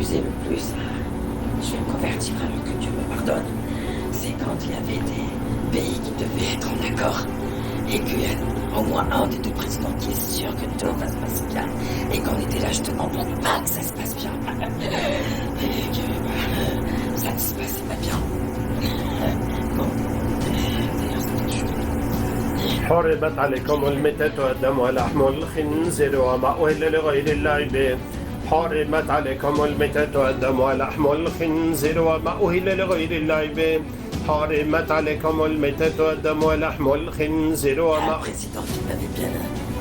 m'amusait le plus, je vais me convertir alors que Dieu me pardonne, c'est quand il y avait des pays qui devaient être en accord et qu'il y a au moins un des deux présidents qui est sûr que tout va se passer bien et qu'on était là justement pour pas que ça se passe bien et que ça ne se passait pas bien. Bon, d'ailleurs c'est autre chose. حرمت عليكم الميتة والدم ولحم الخنزير وما أهل لغير الله به حرمت عليكم الميتة والدم ولحم الخنزير وما أهل لغير الله به حرمت عليكم الميتة والدم ولحم الخنزير Un وما président qui m'avait bien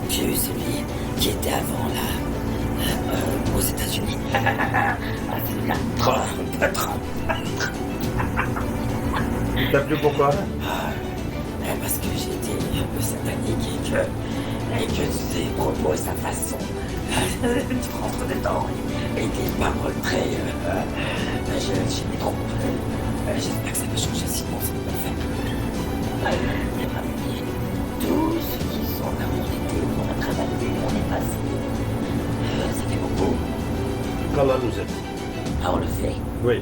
vu, celui qui était avant là, aux États-Unis. Celui-là, Trump. T'as plu pourquoi? Parce que j'étais un peu satanique et que ses propos, sa façon de rentrer dedans et des paroles très... j'aimais trop. J'espère que ça va changer, sinon ça va pas le faire. Et ma famille, tous ceux qui sont là où on était, où on a travaillé, où on est passé, ça fait beaucoup. qu'Allah nous aide. Ah, on le fait. Oui.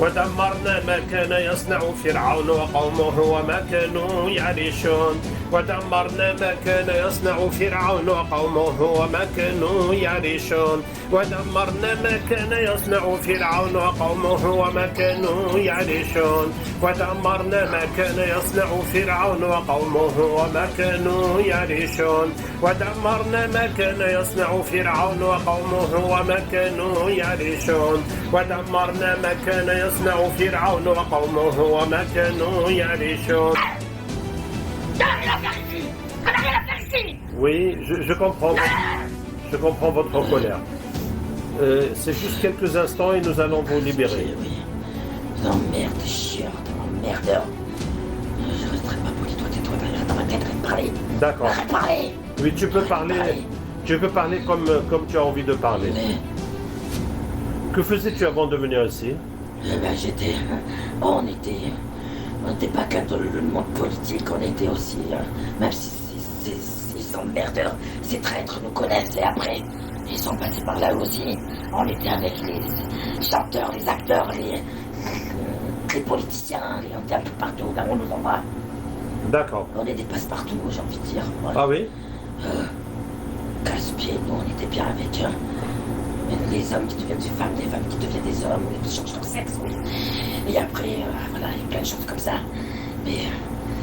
ودمرنا ما كان يصنع فرعون وقومه وما كانوا يعرشون ودمرنا ما كان يصنع فرعون وقومه وما كانوا يعرشون ودمرنا ما كان يصنع فرعون وقومه وما كانوا يعرشون ودمرنا ما كان يصنع فرعون وقومه وما كانوا يعرشون ودمرنا ما كان يصنع فرعون وقومه وما كانوا يعرشون ودمرنا ما كان يصنع فرعون وقومه وما كانوا يعرشون. Oui, je comprends. Je comprends votre colère. C'est juste quelques instants et nous allons vous libérer. Oui. Emmerde, chiant, emmerdeur. Je resterai pas poli, toi, tais-toi, derrière dans ma tête, arrête de parler. D'accord. Arrête de parler. Oui, tu peux parler. Tu peux parler comme tu as envie de parler. Mais, Que faisais-tu avant de venir ici? on n'était pas que dans le monde politique, on était aussi, même si ces emmerdeurs, ces traîtres nous connaissent et après, ils sont passés par là aussi. On était avec les chanteurs, les acteurs, les politiciens, on était un peu partout, là on nous envoie. D'accord. On est des passe-partout, j'ai envie de dire. Voilà. Ah oui? Casse-pied, nous on était bien avec eux. Les hommes qui deviennent des femmes, les femmes qui deviennent des hommes, qui changent leur sexe, oui. Et après, voilà, il y a plein de choses comme ça. Mais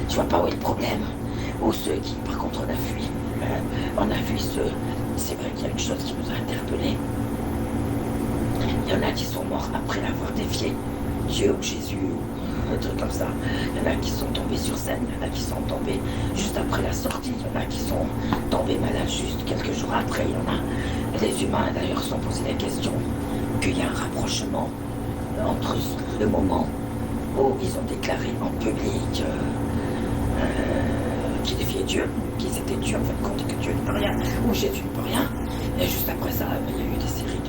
je vois pas où est le problème. Ou ceux qui, par contre, on a fui. On a vu ceux. C'est vrai qu'il y a une chose qui nous a interpellés. Il y en a qui sont morts après l'avoir défié. Dieu ou Jésus, ou un truc comme ça. Il y en a qui sont tombés sur scène, il y en a qui sont tombés juste après la sortie, il y en a qui sont tombés malades juste quelques jours après. Il y en a. Les humains d'ailleurs se sont posé la question qu'il y a un rapprochement entre le moment où ils ont déclaré en public qu'ils défiaient Dieu, qu'ils étaient Dieu en fin de compte, que Dieu ne peut rien, ou Jésus ne peut rien. Et juste après ça, il y a eu des séries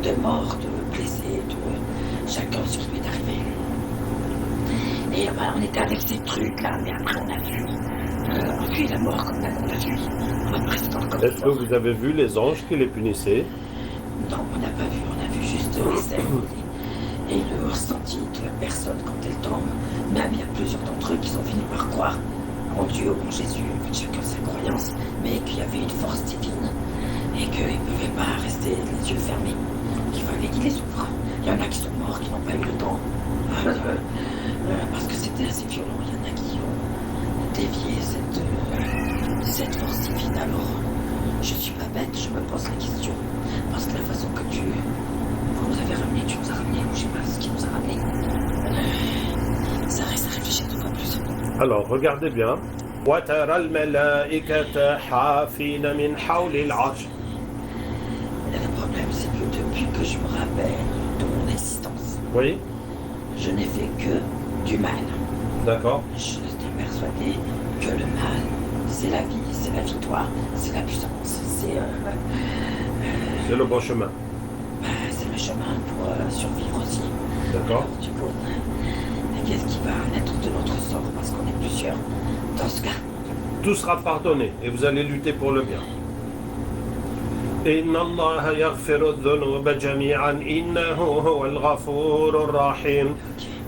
de morts, de blessés, de chacun ce qui lui est arrivé. Et on était avec ces trucs-là, mais après on a vu la mort comme on a vu notre président comme Est-ce que vous avez vu les anges qui les punissaient? Non, on n'a pas vu, on a vu juste les scènes et le ressenti de la personne quand elle tombe. Même il y a plusieurs d'entre eux qui sont finis par croire en Dieu, en Jésus, que chacun sa croyance, mais qu'il y avait une force divine et qu'ils ne pouvaient pas rester les yeux fermés, qu'il fallait qu'ils les ouvrent. Il y en a qui sont morts, qui n'ont pas eu le temps, parce que c'était assez violent. Il y en a qui ont dévié cette force divine. Alors, je suis pas bête, je me pose la question, parce que la façon que tu nous avais ramené, tu nous as ramené, ou je sais pas ce qui nous a ramené, ça reste à réfléchir deux fois plus. Alors, regardez bien. وترى الملائكة حافين من حول العرش. Le problème, c'est que depuis que je me rappelle de mon existence, Oui, je n'ai fait que du mal. d'accord. Je suis persuadé que le mal, c'est la vie, c'est la victoire, c'est la puissance, c'est C'est le bon chemin. c'est le chemin pour survivre aussi. D'accord. Alors, du coup, qu'est-ce qui va naître de notre sort parce qu'on est plusieurs dans ce cas? Tout sera pardonné et vous allez lutter pour le bien. إن الله يغفر الذنوب جميعا إنه هو الغفور الرحيم.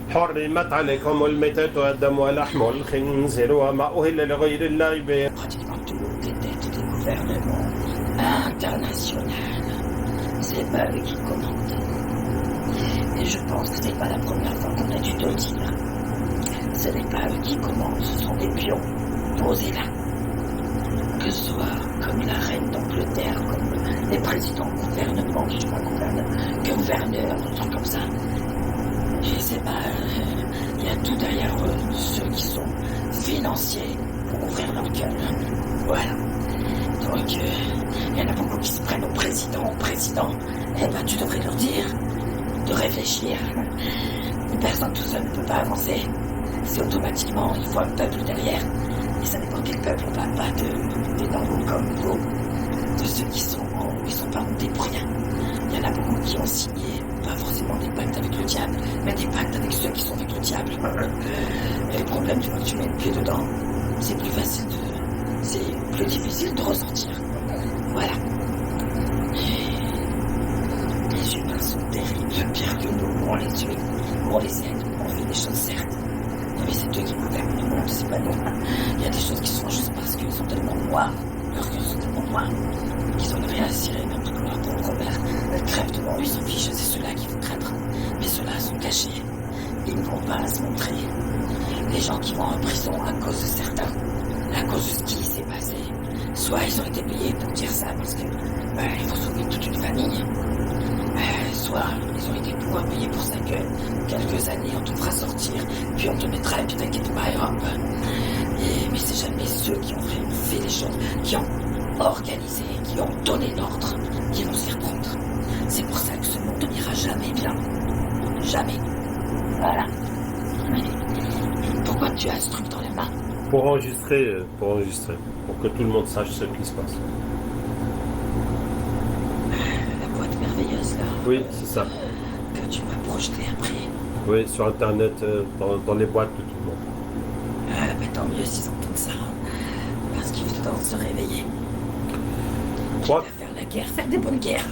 حرمت عليكم الميتة والدم ولحم الخنزير وما أهل لغير الله به. Pratiquement toutes les têtes des gouvernements internationaux, c'est pas eux qui commandent. Et je pense que c'est pas la première fois qu'on a dû te le dire. Ce n'est pas eux qui commandent, ce sont des pions posés là. Que ce soit comme la reine d'Angleterre, comme les présidents gouvernements, je sais pas gouverneurs, des trucs comme ça. Je sais pas, il y a tout derrière eux, ceux qui sont financiers pour ouvrir leur gueule. Voilà. Donc, il y en a beaucoup qui se prennent au président. Eh ben, tu devrais leur dire de réfléchir. Une personne tout seul ne peut pas avancer. C'est automatiquement, il faut un peuple derrière. Et ça dépend quel peuple, on parle pas des normaux comme vous, de ceux qui sont pas montés pour rien. Il y en a beaucoup qui ont signé, pas forcément des pactes avec le diable, mais des pactes avec ceux qui sont avec le diable. Et le problème, tu vois, que tu mets le pied dedans, c'est plus difficile de ressortir. Voilà. Les humains sont terribles, pire que nous, on les tue, on les aide, on fait des choses certes. Mais c'est eux qui gouvernent le monde, c'est pas nous. Il y a des choses qui sont juste parce qu'ils sont tellement noirs, leurs cœurs sont tellement noirs, qu'ils ont rien à cirer, même pour leur propre mère. Elles crèvent devant eux, ils s'en fichent, c'est ceux-là qui vont traître. Mais ceux-là sont cachés, ils ne vont pas se montrer. Les gens qui vont en prison à cause de certains, à cause de ce qui s'est passé, soit ils ont été payés pour dire ça parce que il faut sauver toute une famille. Soit ils ont été pouvoir payer pour ça que quelques années on te fera sortir, puis on te mettra et puis t'inquiète pas, et hop. Mais c'est jamais ceux qui ont fait les choses, qui ont organisé, qui ont donné l'ordre, qui vont s'y reprendre. C'est pour ça que ce monde n'ira jamais bien. Jamais. Voilà. Pourquoi tu as ce truc dans les mains? Pour enregistrer, pour que tout le monde sache ce qui se passe. La boîte merveilleuse là. Oui, c'est ça. Que tu vas projeter après. Oui, sur Internet, dans les boîtes de tout le monde. Tant mieux s'ils entendent ça. Parce qu'ils vont se réveiller. Quoi? Faire la guerre, faire des bonnes guerres.